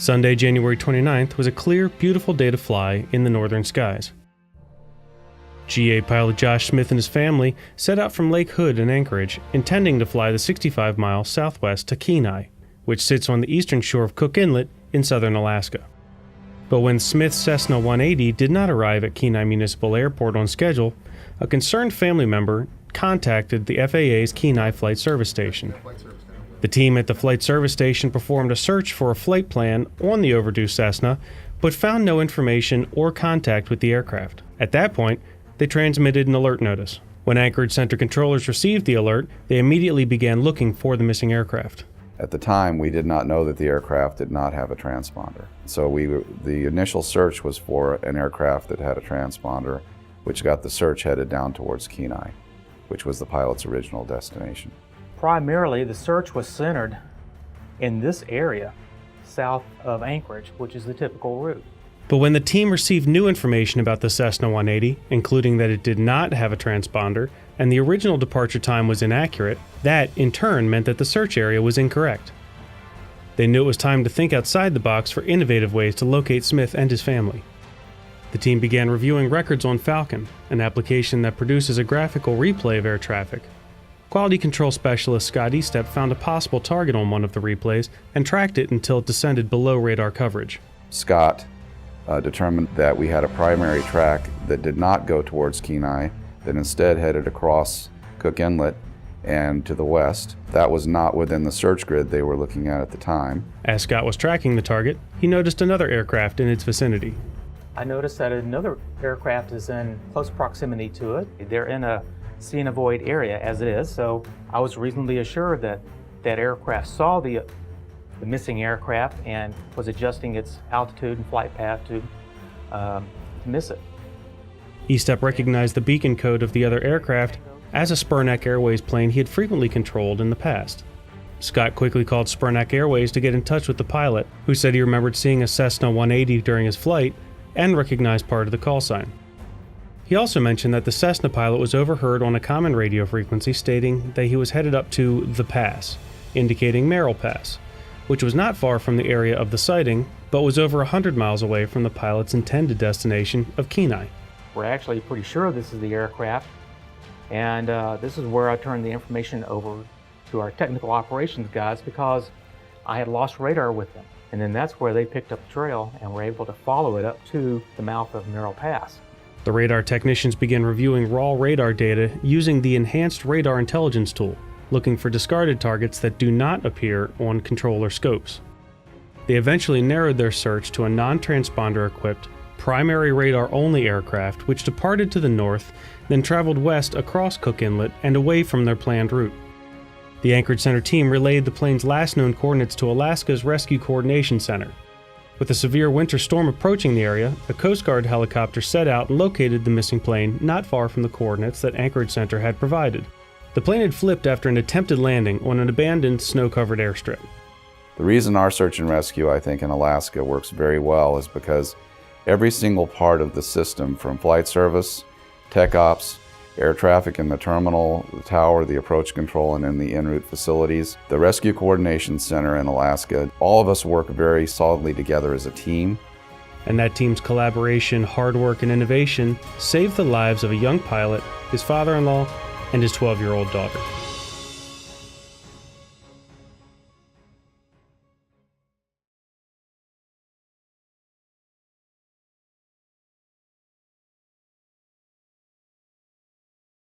Sunday, January 29th was a clear, beautiful day to fly in the northern skies. GA pilot Josh Smith and his family set out from Lake Hood in Anchorage, intending to fly the 65 miles southwest to Kenai, which sits on the eastern shore of Cook Inlet in southern Alaska. But when Smith's Cessna 180 did not arrive at Kenai Municipal Airport on schedule, a concerned family member contacted the FAA's Kenai Flight Service Station. The team at the flight service station performed a search for a flight plan on the overdue Cessna, but found no information or contact with the aircraft. At that point, they transmitted an alert notice. When Anchorage Center controllers received the alert, they immediately began looking for the missing aircraft. At the time, we did not know that the aircraft did not have a transponder. So the initial search was for an aircraft that had a transponder, which got the search headed down towards Kenai, which was the pilot's original destination. Primarily, the search was centered in this area, south of Anchorage, which is the typical route. But when the team received new information about the Cessna 180, including that it did not have a transponder and the original departure time was inaccurate, that in turn meant that the search area was incorrect. They knew it was time to think outside the box for innovative ways to locate Smith and his family. The team began reviewing records on Falcon, an application that produces a graphical replay of air traffic. Quality control specialist Scott Estep found a possible target on one of the replays and tracked it until it descended below radar coverage. Scott determined that we had a primary track that did not go towards Kenai, that instead headed across Cook Inlet and to the west. That was not within the search grid they were looking at the time. As Scott was tracking the target, he noticed another aircraft in its vicinity. I noticed that another aircraft is in close proximity to it. They're in a see and avoid area as it is, so I was reasonably assured that that aircraft saw the missing aircraft and was adjusting its altitude and flight path to miss it. Estep recognized the beacon code of the other aircraft as a Spurnack Airways plane he had frequently controlled in the past. Scott quickly called Spurnack Airways to get in touch with the pilot, who said he remembered seeing a Cessna 180 during his flight and recognized part of the call sign. He also mentioned that the Cessna pilot was overheard on a common radio frequency stating that he was headed up to the pass, indicating Merrill Pass, which was not far from the area of the sighting, but was over 100 miles away from the pilot's intended destination of Kenai. We're actually pretty sure this is the aircraft, and this is where I turned the information over to our technical operations guys because I had lost radar with them. And then that's where they picked up the trail and were able to follow it up to the mouth of Merrill Pass. The radar technicians began reviewing raw radar data using the Enhanced Radar Intelligence tool, looking for discarded targets that do not appear on controller scopes. They eventually narrowed their search to a non-transponder equipped, primary radar-only aircraft which departed to the north, then traveled west across Cook Inlet and away from their planned route. The Anchorage Center team relayed the plane's last known coordinates to Alaska's Rescue Coordination Center. With a severe winter storm approaching the area, a Coast Guard helicopter set out and located the missing plane not far from the coordinates that Anchorage Center had provided. The plane had flipped after an attempted landing on an abandoned snow-covered airstrip. The reason our search and rescue, I think, in Alaska works very well is because every single part of the system, from flight service, tech ops, air traffic in the terminal, the tower, the approach control, and in the en route facilities, the Rescue Coordination Center in Alaska, all of us work very solidly together as a team. And that team's collaboration, hard work, and innovation saved the lives of a young pilot, his father-in-law, and his 12-year-old daughter.